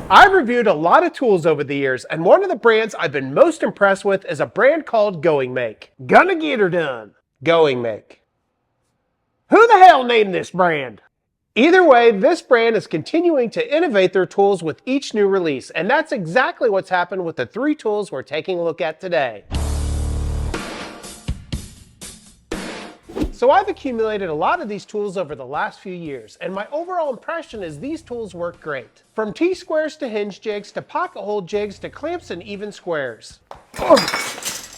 I've reviewed a lot of tools over the years, and one of the brands I've been most impressed with is a brand called Goingmake. Gonna get her done. Goingmake. Who the hell named this brand? Either way, this brand is continuing to innovate their tools with each new release, and that's exactly what's happened with the 3 tools we're taking a look at today. So I've accumulated a lot of these tools over the last few years, and my overall impression is these tools work great. From T-squares to hinge jigs to pocket hole jigs to clamps and even squares.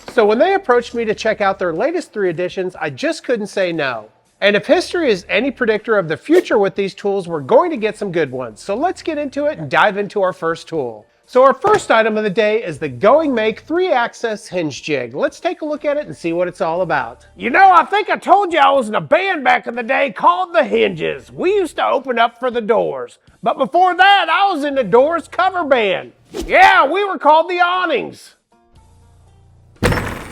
So when they approached me to check out their latest 3 editions, I just couldn't say no. And if history is any predictor of the future with these tools, we're going to get some good ones. So let's get into it and dive into our first tool. So our first item of the day is the Goingmake 3-axis hinge jig. Let's take a look at it and see what it's all about. You know, I think I told you I was in a band back in the day called the Hinges. We used to open up for the Doors. But before that, I was in the Doors cover band. Yeah, we were called the Awnings.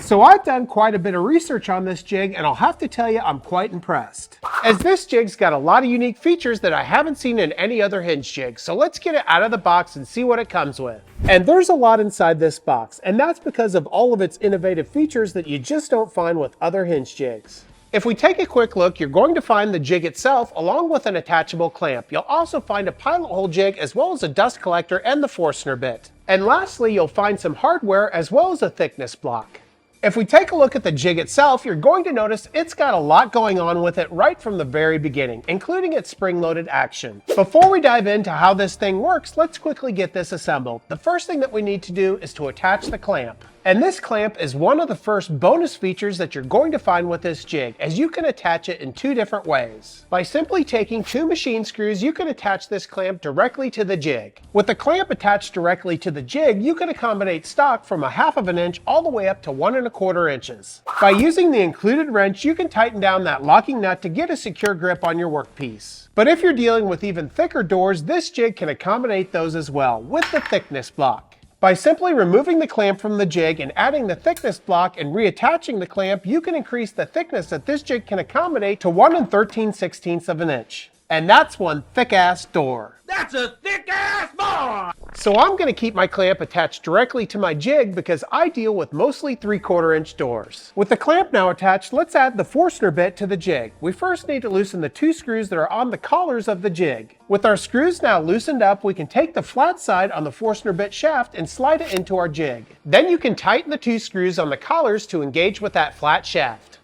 So I've done quite a bit of research on this jig, and I'll have to tell you I'm quite impressed. As this jig's got a lot of unique features that I haven't seen in any other hinge jig, so let's get it out of the box and see what it comes with. And there's a lot inside this box, and that's because of all of its innovative features that you just don't find with other hinge jigs. If we take a quick look, you're going to find the jig itself along with an attachable clamp. You'll also find a pilot hole jig as well as a dust collector and the Forstner bit. And lastly, you'll find some hardware as well as a thickness block. If we take a look at the jig itself, you're going to notice it's got a lot going on with it right from the very beginning, including its spring-loaded action. Before we dive into how this thing works, let's quickly get this assembled. The first thing that we need to do is to attach the clamp. And this clamp is one of the first bonus features that you're going to find with this jig, as you can attach it in 2 different ways. By simply taking 2 machine screws, you can attach this clamp directly to the jig. With the clamp attached directly to the jig, you can accommodate stock from 1/2 inch all the way up to 1 1/4 inches. By using the included wrench, you can tighten down that locking nut to get a secure grip on your workpiece. But if you're dealing with even thicker doors, this jig can accommodate those as well with the thickness block. By simply removing the clamp from the jig and adding the thickness block and reattaching the clamp, you can increase the thickness that this jig can accommodate to 1 13/16 inch. And that's one thick-ass door. That's a thick-ass door! So I'm going to keep my clamp attached directly to my jig because I deal with mostly 3/4 inch doors. With the clamp now attached, let's add the Forstner bit to the jig. We first need to loosen the 2 screws that are on the collars of the jig. With our screws now loosened up, we can take the flat side on the Forstner bit shaft and slide it into our jig. Then you can tighten the 2 screws on the collars to engage with that flat shaft.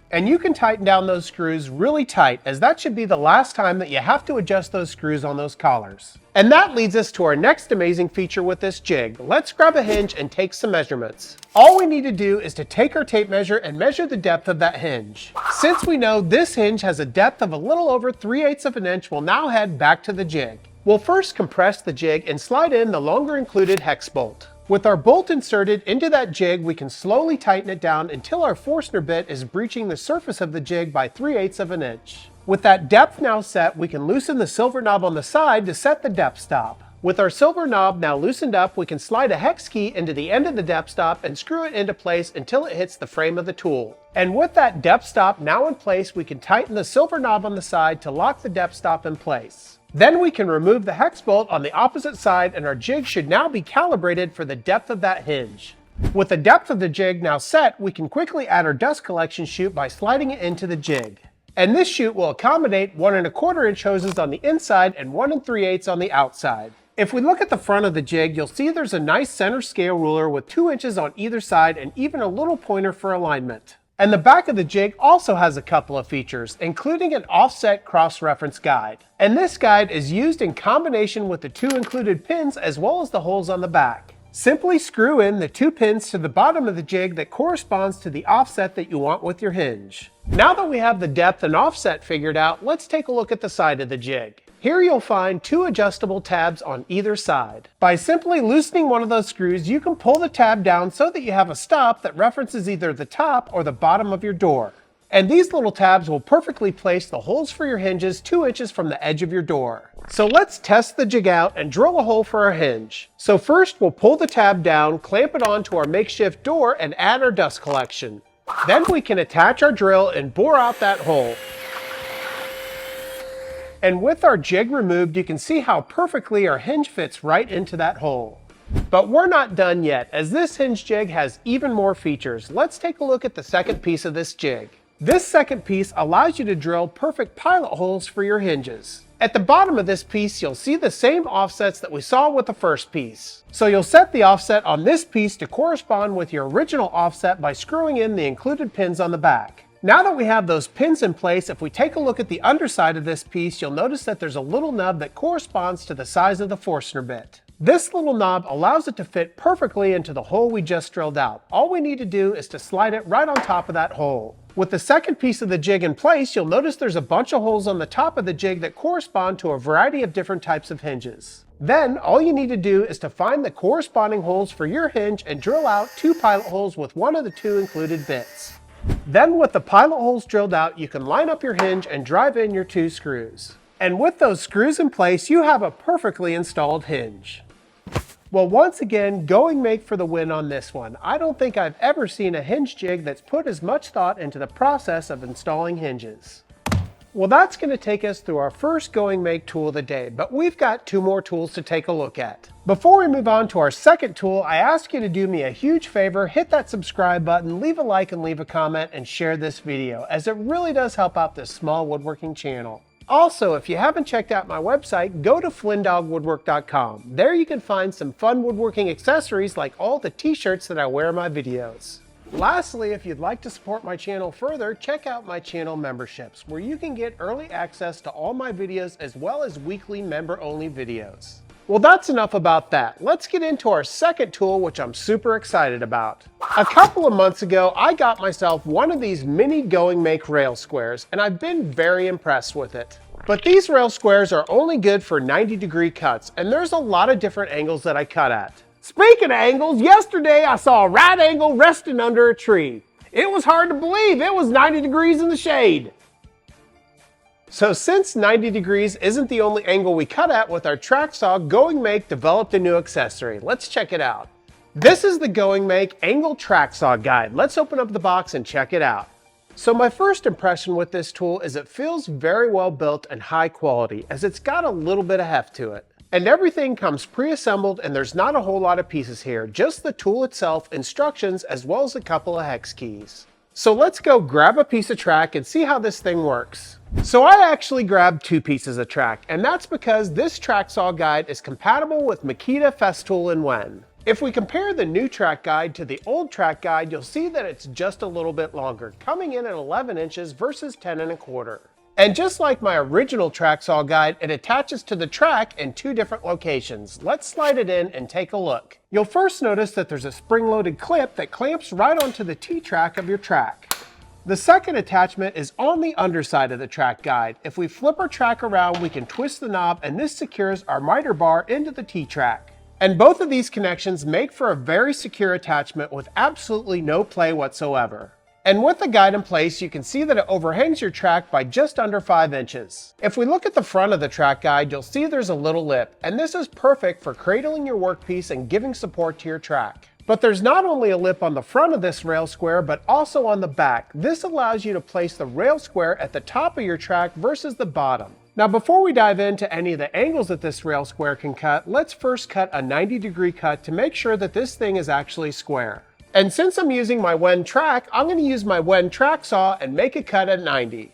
And you can tighten down those screws really tight, as that should be the last time that you have to adjust those screws on those collars. And that leads us to our next amazing feature with this jig. Let's grab a hinge and take some measurements. All we need to do is to take our tape measure and measure the depth of that hinge. Since we know this hinge has a depth of a little over 3/8 inch, we'll now head back to the jig. We'll first compress the jig and slide in the longer included hex bolt. With our bolt inserted into that jig, we can slowly tighten it down until our Forstner bit is breaching the surface of the jig by 3/8 inch. With that depth now set, we can loosen the silver knob on the side to set the depth stop. With our silver knob now loosened up, we can slide a hex key into the end of the depth stop and screw it into place until it hits the frame of the tool. And with that depth stop now in place, we can tighten the silver knob on the side to lock the depth stop in place. Then we can remove the hex bolt on the opposite side, and our jig should now be calibrated for the depth of that hinge. With the depth of the jig now set, we can quickly add our dust collection chute by sliding it into the jig. And this chute will accommodate 1 1/4 inch hoses on the inside and 1 3/8 on the outside. If we look at the front of the jig, you'll see there's a nice center scale ruler with 2 inches on either side and even a little pointer for alignment. And the back of the jig also has a couple of features, including an offset cross-reference guide. And this guide is used in combination with the 2 included pins as well as the holes on the back. Simply screw in the 2 pins to the bottom of the jig that corresponds to the offset that you want with your hinge. Now that we have the depth and offset figured out, let's take a look at the side of the jig. Here you'll find 2 adjustable tabs on either side. By simply loosening one of those screws, you can pull the tab down so that you have a stop that references either the top or the bottom of your door. And these little tabs will perfectly place the holes for your hinges 2 inches from the edge of your door. So let's test the jig out and drill a hole for our hinge. So first we'll pull the tab down, clamp it onto our makeshift door, and add our dust collection. Then we can attach our drill and bore out that hole. And with our jig removed, you can see how perfectly our hinge fits right into that hole. But we're not done yet, as this hinge jig has even more features. Let's take a look at the second piece of this jig. This second piece allows you to drill perfect pilot holes for your hinges. At the bottom of this piece, you'll see the same offsets that we saw with the first piece. So you'll set the offset on this piece to correspond with your original offset by screwing in the included pins on the back. Now that we have those pins in place, if we take a look at the underside of this piece, you'll notice that there's a little nub that corresponds to the size of the Forstner bit. This little knob allows it to fit perfectly into the hole we just drilled out. All we need to do is to slide it right on top of that hole. With the second piece of the jig in place, you'll notice there's a bunch of holes on the top of the jig that correspond to a variety of different types of hinges. Then, all you need to do is to find the corresponding holes for your hinge and drill out 2 pilot holes with one of the 2 included bits. Then, with the pilot holes drilled out, you can line up your hinge and drive in your 2 screws. And with those screws in place, you have a perfectly installed hinge. Well, once again, Goingmake for the win on this one. I don't think I've ever seen a hinge jig that's put as much thought into the process of installing hinges. Well, that's going to take us through our first Goingmake tool of the day, but we've got 2 more tools to take a look at. Before we move on to our second tool, I ask you to do me a huge favor, hit that subscribe button, leave a like and leave a comment, and share this video, as it really does help out this small woodworking channel. Also, if you haven't checked out my website, go to Flynndogwoodwork.com. There you can find some fun woodworking accessories like all the t-shirts that I wear in my videos. Lastly, if you'd like to support my channel further, check out my channel memberships, where you can get early access to all my videos as well as weekly member-only videos. Well, that's enough about that. Let's get into our second tool, which I'm super excited about. A couple of months ago, I got myself one of these mini Goingmake rail squares, and I've been very impressed with it. But these rail squares are only good for 90-degree cuts, and there's a lot of different angles that I cut at. Speaking of angles, yesterday I saw a right angle resting under a tree. It was hard to believe it was 90 degrees in the shade. So since 90 degrees isn't the only angle we cut at with our track saw, Goingmake developed a new accessory. Let's check it out. This is the Goingmake Angle Track Saw Guide. Let's open up the box and check it out. So my first impression with this tool is it feels very well built and high quality, as it's got a little bit of heft to it. And everything comes pre-assembled, and there's not a whole lot of pieces here, just the tool itself, instructions, as well as a couple of hex keys. So let's go grab a piece of track and see how this thing works. So I actually grabbed 2 pieces of track, and that's because this track saw guide is compatible with Makita, Festool, and Wen. If we compare the new track guide to the old track guide, you'll see that it's just a little bit longer, coming in at 11 inches versus 10 1/4. And just like my original track saw guide, it attaches to the track in 2 different locations. Let's slide it in and take a look. You'll first notice that there's a spring-loaded clip that clamps right onto the T-track of your track. The second attachment is on the underside of the track guide. If we flip our track around, we can twist the knob, and this secures our miter bar into the T-track. And both of these connections make for a very secure attachment with absolutely no play whatsoever. And with the guide in place, you can see that it overhangs your track by just under 5 inches. If we look at the front of the track guide, you'll see there's a little lip, and this is perfect for cradling your workpiece and giving support to your track. But there's not only a lip on the front of this rail square, but also on the back. This allows you to place the rail square at the top of your track versus the bottom. Now, before we dive into any of the angles that this rail square can cut, let's first cut a 90-degree cut to make sure that this thing is actually square. And since I'm using my Wen track, I'm going to use my Wen track saw and make a cut at 90.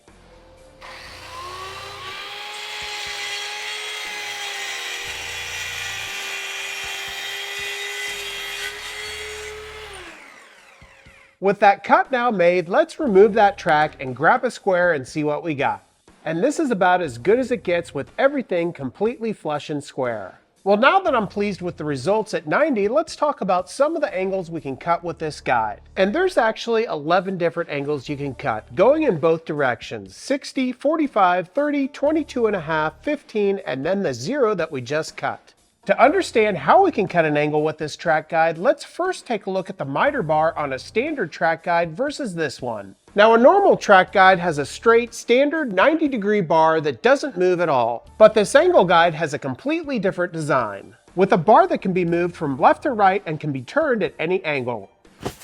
With that cut now made, let's remove that track and grab a square and see what we got. And this is about as good as it gets with everything completely flush and square. Well, now that I'm pleased with the results at 90, let's talk about some of the angles we can cut with this guide. And there's actually 11 different angles you can cut, going in both directions: 60, 45, 30, 22.5, 15, and then the 0 that we just cut. To understand how we can cut an angle with this track guide, let's first take a look at the miter bar on a standard track guide versus this one. Now, a normal track guide has a straight, standard 90-degree bar that doesn't move at all, but this angle guide has a completely different design, with a bar that can be moved from left to right and can be turned at any angle.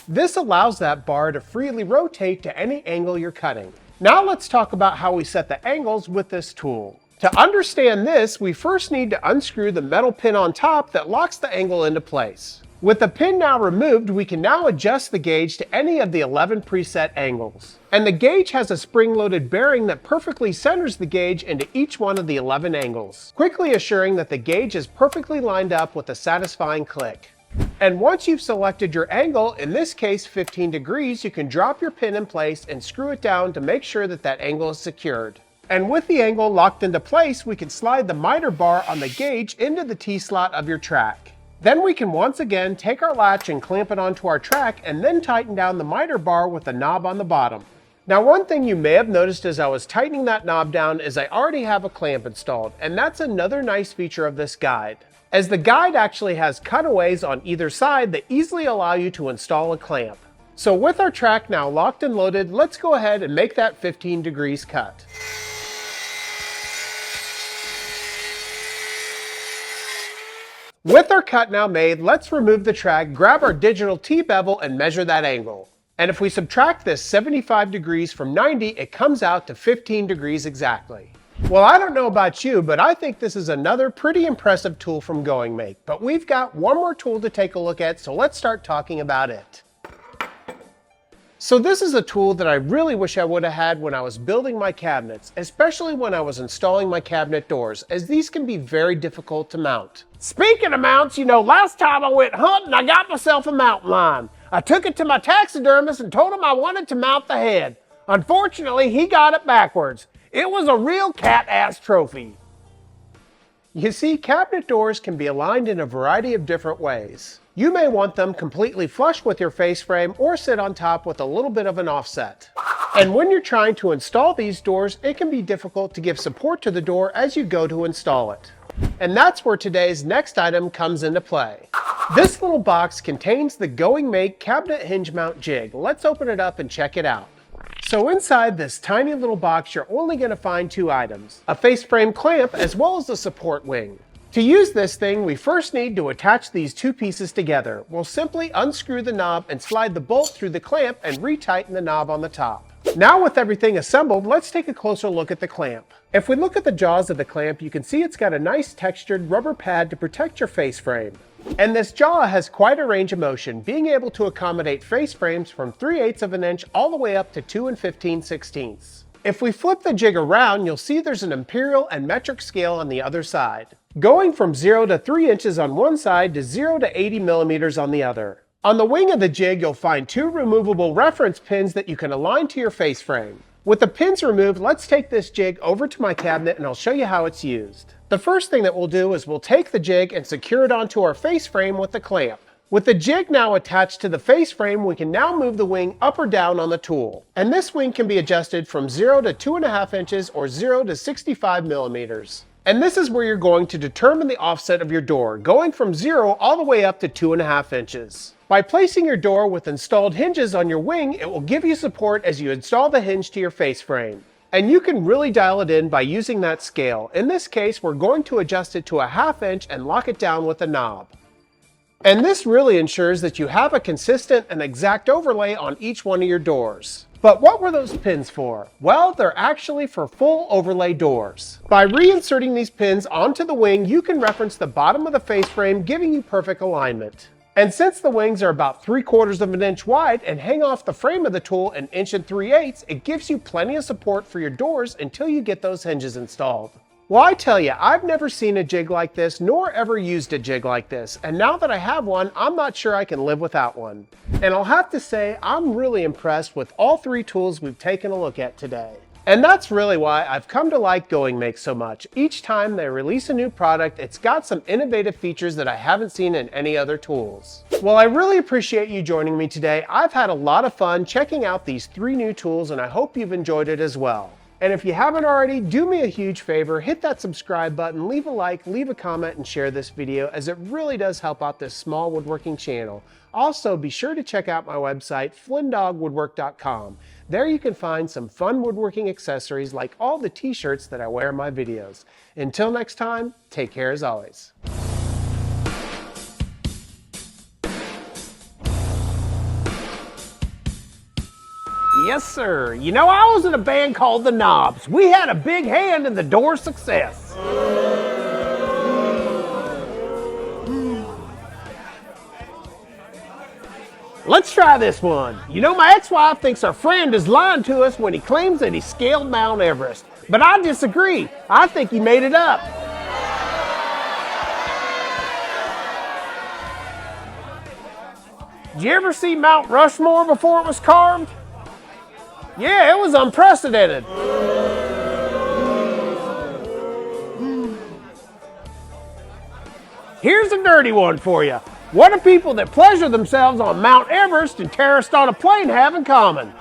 This allows that bar to freely rotate to any angle you're cutting. Now let's talk about how we set the angles with this tool. To understand this, we first need to unscrew the metal pin on top that locks the angle into place. With the pin now removed, we can now adjust the gauge to any of the 11 preset angles. And the gauge has a spring-loaded bearing that perfectly centers the gauge into each one of the 11 angles, quickly assuring that the gauge is perfectly lined up with a satisfying click. And once you've selected your angle, in this case 15 degrees, you can drop your pin in place and screw it down to make sure that that angle is secured. And with the angle locked into place, we can slide the miter bar on the gauge into the T-slot of your track. Then we can once again take our latch and clamp it onto our track and then tighten down the miter bar with the knob on the bottom. Now, one thing you may have noticed as I was tightening that knob down is I already have a clamp installed, and that's another nice feature of this guide, as the guide actually has cutaways on either side that easily allow you to install a clamp. So with our track now locked and loaded, let's go ahead and make that 15 degrees cut. With our cut now made, let's remove the track, grab our digital T-bevel and measure that angle. And if we subtract this 75 degrees from 90, it comes out to 15 degrees exactly. Well, I don't know about you, but I think this is another pretty impressive tool from Goingmake. But we've got one more tool to take a look at, so let's start talking about it. So this is a tool that I really wish I would have had when I was building my cabinets, especially when I was installing my cabinet doors, as these can be very difficult to mount. Speaking of mounts, last time I went hunting, I got myself a mountain lion. I took it to my taxidermist and told him I wanted to mount the head. Unfortunately, he got it backwards. It was a real cat-ass trophy. You see, cabinet doors can be aligned in a variety of different ways. You may want them completely flush with your face frame or sit on top with a little bit of an offset. And when you're trying to install these doors, it can be difficult to give support to the door as you go to install it. And that's where today's next item comes into play. This little box contains the Goingmake cabinet hinge mount jig. Let's open it up and check it out. So inside this tiny little box, you're only going to find two items, a face frame clamp as well as a support wing. To use this thing, we first need to attach these two pieces together. We'll simply unscrew the knob and slide the bolt through the clamp and retighten the knob on the top. Now with everything assembled, let's take a closer look at the clamp. If we look at the jaws of the clamp, you can see it's got a nice textured rubber pad to protect your face frame. And this jaw has quite a range of motion, being able to accommodate face frames from 3/8 of an inch all the way up to 2 15/16. If we flip the jig around, you'll see there's an imperial and metric scale on the other side, going from 0 to 3 inches on one side to 0 to 80 millimeters on the other. On the wing of the jig, you'll find two removable reference pins that you can align to your face frame. With the pins removed, let's take this jig over to my cabinet and I'll show you how it's used. The first thing that we'll do is we'll take the jig and secure it onto our face frame with the clamp. With the jig now attached to the face frame, we can now move the wing up or down on the tool. And this wing can be adjusted from 0 to 2.5 inches or 0 to 65 millimeters. And this is where you're going to determine the offset of your door, going from 0 all the way up to 2.5 inches. By placing your door with installed hinges on your wing, it will give you support as you install the hinge to your face frame. And you can really dial it in by using that scale. In this case, we're going to adjust it to 1/2 inch and lock it down with a knob. And this really ensures that you have a consistent and exact overlay on each one of your doors. But what were those pins for? Well, they're actually for full overlay doors. By reinserting these pins onto the wing, you can reference the bottom of the face frame, giving you perfect alignment. And since the wings are about 3/4 of an inch wide and hang off the frame of the tool 1 3/8, it gives you plenty of support for your doors until you get those hinges installed. Well, I tell you, I've never seen a jig like this, nor ever used a jig like this. And now that I have one, I'm not sure I can live without one. And I'll have to say, I'm really impressed with all three tools we've taken a look at today. And that's really why I've come to like Goingmake so much. Each time they release a new product, it's got some innovative features that I haven't seen in any other tools. Well, I really appreciate you joining me today. I've had a lot of fun checking out these three new tools, and I hope you've enjoyed it as well. And if you haven't already, do me a huge favor, hit that subscribe button, leave a like, leave a comment, and share this video, as it really does help out this small woodworking channel. Also, be sure to check out my website, Flynndogwoodwork.com. There you can find some fun woodworking accessories like all the t-shirts that I wear in my videos. Until next time, take care as always. Yes, sir. You know, I was in a band called the Knobs. We had a big hand in the Doors' success. Let's try this one. You know, my ex-wife thinks our friend is lying to us when he claims that he scaled Mount Everest. But I disagree. I think he made it up. Did you ever see Mount Rushmore before it was carved? Yeah, it was unprecedented. Here's a dirty one for you. What do people that pleasure themselves on Mount Everest and terrorists on a plane have in common?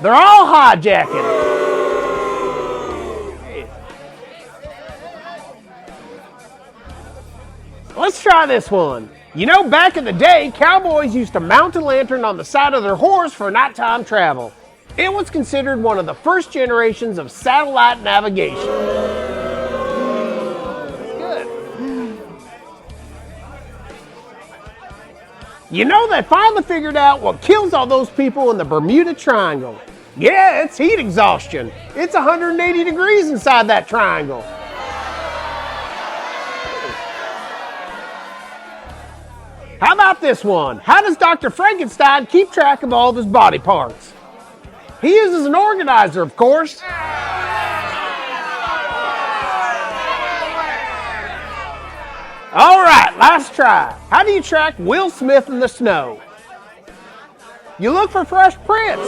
They're all hijacking. Let's try this one. You know, back in the day, cowboys used to mount a lantern on the side of their horse for nighttime travel. It was considered one of the first generations of satellite navigation. Good. You know, they finally figured out what kills all those people in the Bermuda Triangle. Yeah, it's heat exhaustion. It's 180 degrees inside that triangle. How about this one? How does Dr. Frankenstein keep track of all of his body parts? He uses an organizer, of course. All right, last try. How do you track Will Smith in the snow? You look for fresh prints.